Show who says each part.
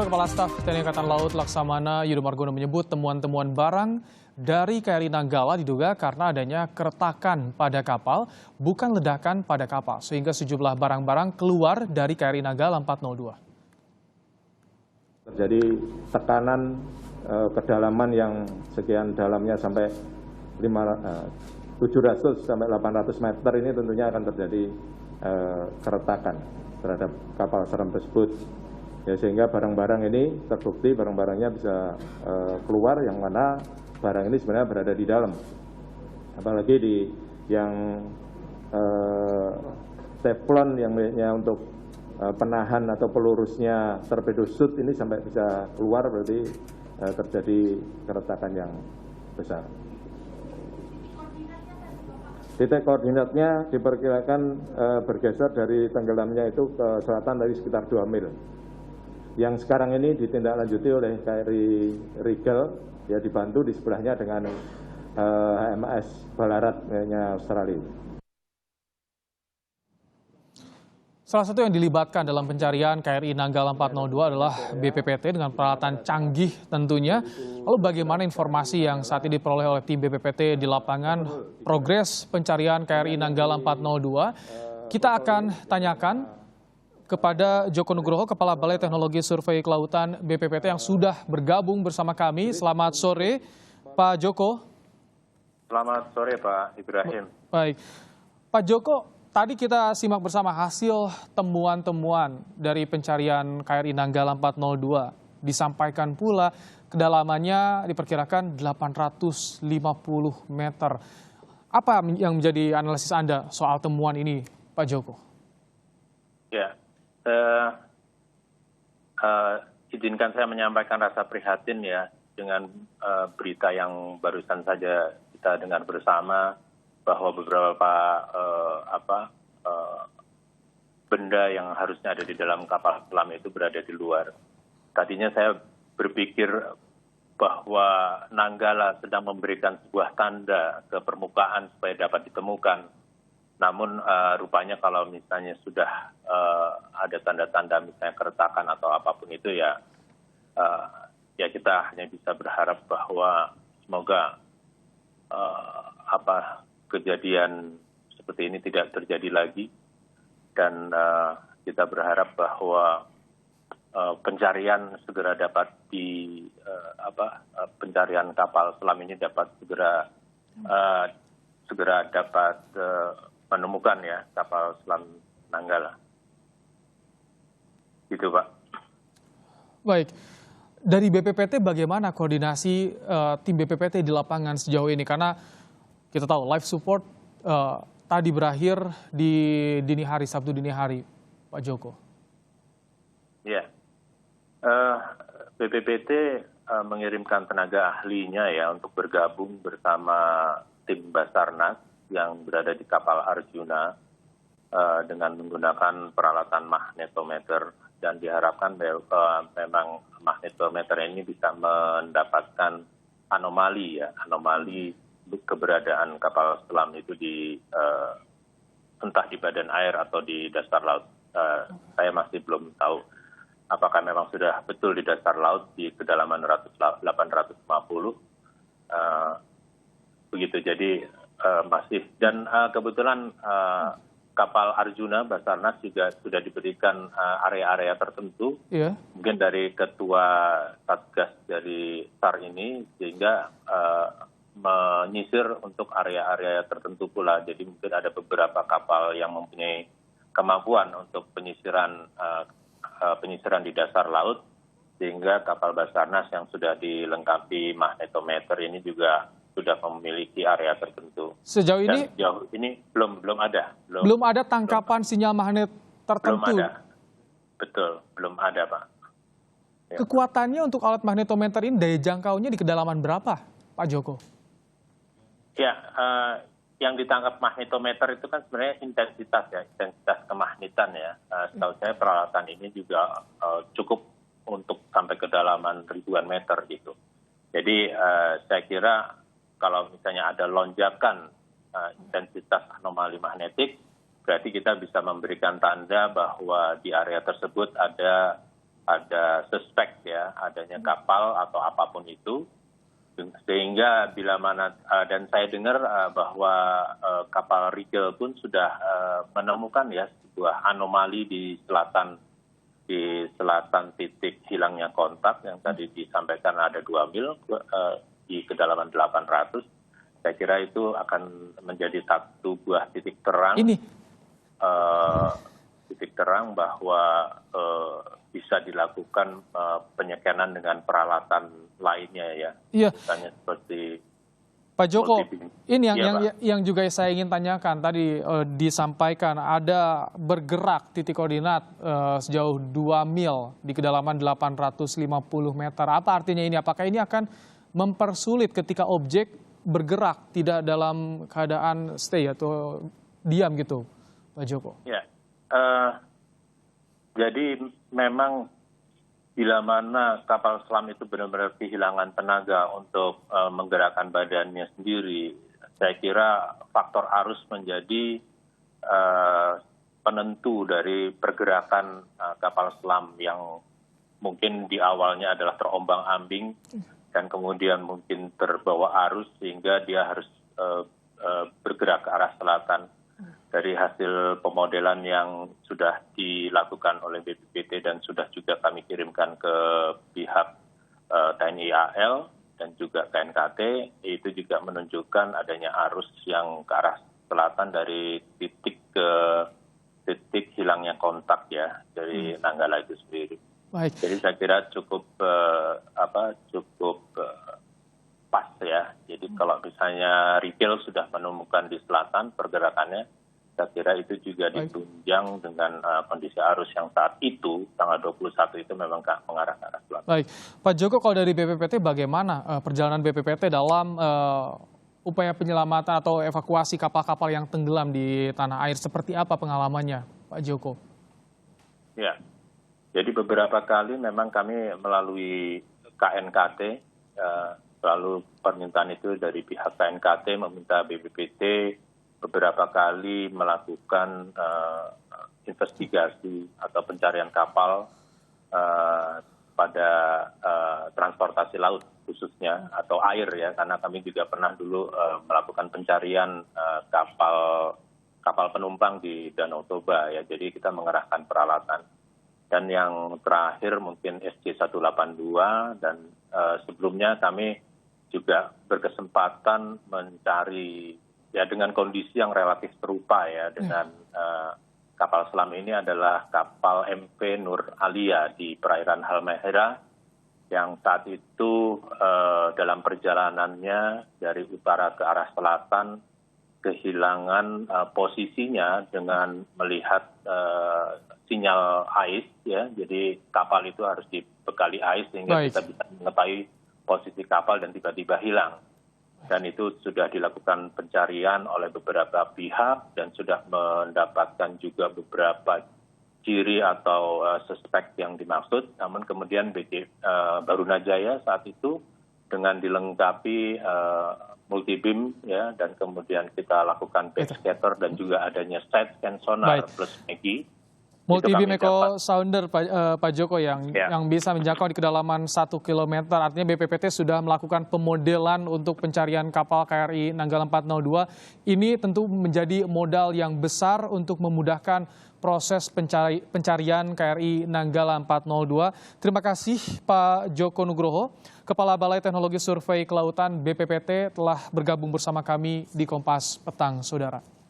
Speaker 1: Kepala Staf TNI Angkatan Laut Laksamana Yudo Margono menyebut temuan-temuan barang dari KRI Nanggala diduga karena adanya keretakan pada kapal, bukan ledakan pada kapal, sehingga sejumlah barang-barang keluar dari KRI Nanggala 402.
Speaker 2: Terjadi tekanan kedalaman yang sekian dalamnya sampai 700 sampai 800 meter ini tentunya akan terjadi keretakan terhadap kapal selam tersebut. Ya, sehingga barang-barang ini terbukti barang-barangnya bisa keluar, yang mana barang ini sebenarnya berada di dalam. Apalagi di yang teflon yang miliknya untuk penahan atau pelurusnya torpedo shoot ini sampai bisa keluar, berarti terjadi keretakan yang besar. Titik koordinatnya diperkirakan bergeser dari tenggelamnya itu ke selatan dari sekitar 2 mil. Yang sekarang ini ditindaklanjuti oleh KRI Rigel, ya, dibantu di sebelahnya dengan HMS Ballarat miliknya Australia.
Speaker 1: Salah satu yang dilibatkan dalam pencarian KRI Nanggala 402 adalah BPPT dengan peralatan canggih tentunya. Lalu bagaimana informasi yang saat ini diperoleh oleh tim BPPT di lapangan, progres pencarian KRI Nanggala 402? Kita akan tanyakan kepada Joko Nugroho, Kepala Balai Teknologi Survei Kelautan BPPT yang sudah bergabung bersama kami. Selamat sore, Pak Joko.
Speaker 3: Selamat sore, Pak Ibrahim.
Speaker 1: Baik, Pak Joko, tadi kita simak bersama hasil temuan-temuan dari pencarian KRI Nanggala 402. Disampaikan pula kedalamannya diperkirakan 850 meter. Apa yang menjadi analisis Anda soal temuan ini, Pak Joko?
Speaker 3: Ya, izinkan saya menyampaikan rasa prihatin ya dengan berita yang barusan saja kita dengar bersama, bahwa beberapa benda yang harusnya ada di dalam kapal selam itu berada di luar. Tadinya saya berpikir bahwa Nanggala sedang memberikan sebuah tanda ke permukaan supaya dapat ditemukan. Namun rupanya kalau misalnya sudah ada tanda-tanda misalnya keretakan atau apapun itu, ya kita hanya bisa berharap bahwa semoga kejadian seperti ini tidak terjadi lagi, dan kita berharap bahwa pencarian segera dapat pencarian kapal selam ini dapat segera dapat menemukan ya kapal selam Nanggala. Gitu, Pak.
Speaker 1: Baik. Dari BPPT bagaimana koordinasi tim BPPT di lapangan sejauh ini? Karena kita tahu life support tadi berakhir di dini hari, Sabtu dini hari, Pak Joko.
Speaker 3: Ya, BPPT mengirimkan tenaga ahlinya ya untuk bergabung bersama tim Basarnas yang berada di kapal Arjuna dengan menggunakan peralatan magnetometer, dan diharapkan memang magnetometer ini bisa mendapatkan anomali keberadaan kapal selam itu entah di badan air atau di dasar laut. Saya masih belum tahu apakah memang sudah betul di dasar laut di kedalaman 850. Begitu, jadi masih, dan kebetulan kapal Arjuna Basarnas juga sudah diberikan area-area tertentu, mungkin dari ketua Satgas dari SAR ini, sehingga menyisir untuk area-area tertentu pula. Jadi mungkin ada beberapa kapal yang mempunyai kemampuan untuk penyisiran di dasar laut, sehingga kapal Basarnas yang sudah dilengkapi magnetometer ini juga sudah memiliki area tertentu.
Speaker 1: Sejauh ini
Speaker 3: belum ada.
Speaker 1: Belum ada tangkapan sinyal magnet tertentu.
Speaker 3: Belum ada. Betul, belum ada, Pak.
Speaker 1: Ya. Kekuatannya untuk alat magnetometer ini daya jangkaunya di kedalaman berapa, Pak Joko?
Speaker 3: Ya, yang ditangkap magnetometer itu kan sebenarnya intensitas kemagnetan ya. Setahu saya peralatan ini juga cukup untuk sampai kedalaman ribuan meter gitu. Jadi saya kira kalau misalnya ada lonjakan intensitas anomali magnetik, berarti kita bisa memberikan tanda bahwa di area tersebut ada ada suspek ya, adanya kapal atau apapun itu. Sehingga bila mana dan saya dengar bahwa kapal Rigel pun sudah menemukan ya sebuah anomali di selatan titik hilangnya kontak yang tadi disampaikan ada 2 mil di kedalaman 800. Saya kira itu akan menjadi satu buah titik terang. Titik terang bahwa bisa dilakukan penyekenan dengan peralatan lainnya ya.
Speaker 1: Iya.
Speaker 3: Misalnya seperti
Speaker 1: Pak Joko, ini yang juga saya ingin tanyakan tadi disampaikan ada bergerak titik koordinat sejauh 2 mil di kedalaman 850 meter. Apa artinya ini? Apakah ini akan mempersulit ketika objek bergerak tidak dalam keadaan stay atau diam gitu, Pak Joko?
Speaker 3: Ya. Jadi memang bila mana kapal selam itu benar-benar kehilangan tenaga untuk menggerakkan badannya sendiri, saya kira faktor arus menjadi penentu dari pergerakan kapal selam yang mungkin di awalnya adalah terombang-ambing dan kemudian mungkin terbawa arus sehingga dia harus bergerak ke arah selatan. Dari hasil pemodelan yang sudah dilakukan oleh BPPT dan sudah juga kami kirimkan ke pihak TNI AL dan juga KNKT, itu juga menunjukkan adanya arus yang ke arah selatan dari titik ke titik hilangnya kontak ya dari Nanggala itu sendiri.
Speaker 1: Baik.
Speaker 3: Jadi saya kira cukup pas ya. Jadi kalau misalnya Rigel sudah menemukan di selatan pergerakannya, saya kira itu juga ditunjang dengan kondisi arus yang saat itu, tanggal 21 itu memang mengarah ke arah selatan.
Speaker 1: Baik, Pak Joko, kalau dari BPPT bagaimana perjalanan BPPT dalam upaya penyelamatan atau evakuasi kapal-kapal yang tenggelam di tanah air? Seperti apa pengalamannya, Pak Joko?
Speaker 3: Ya, jadi beberapa kali memang kami melalui KNKT, lalu permintaan itu dari pihak KNKT meminta BPPT beberapa kali melakukan investigasi atau pencarian kapal pada transportasi laut khususnya atau air ya, karena kami juga pernah dulu melakukan pencarian kapal penumpang di Danau Toba ya, jadi kita mengerahkan peralatan. Dan yang terakhir mungkin SC-182 dan sebelumnya kami juga berkesempatan mencari ya dengan kondisi yang relatif serupa ya dengan kapal selam ini adalah kapal MP Nur Alia di perairan Halmahera yang saat itu dalam perjalanannya dari utara ke arah selatan kehilangan posisinya dengan melihat sinyal ais ya, jadi kapal itu harus dibekali ais sehingga kita bisa mengetahui posisi kapal dan tiba-tiba hilang. Dan itu sudah dilakukan pencarian oleh beberapa pihak dan sudah mendapatkan juga beberapa ciri atau suspek yang dimaksud. Namun kemudian Barunajaya saat itu dengan dilengkapi multibim ya, dan kemudian kita lakukan backscatter dan juga adanya side scan sonar plus MAGI.
Speaker 1: Multi-beam echo sounder Pak Joko yang bisa menjangkau di kedalaman 1 km. Artinya BPPT sudah melakukan pemodelan untuk pencarian kapal KRI Nanggala 402. Ini tentu menjadi modal yang besar untuk memudahkan proses pencarian KRI Nanggala 402. Terima kasih Pak Joko Nugroho, Kepala Balai Teknologi Survei Kelautan BPPT telah bergabung bersama kami di Kompas Petang, Saudara.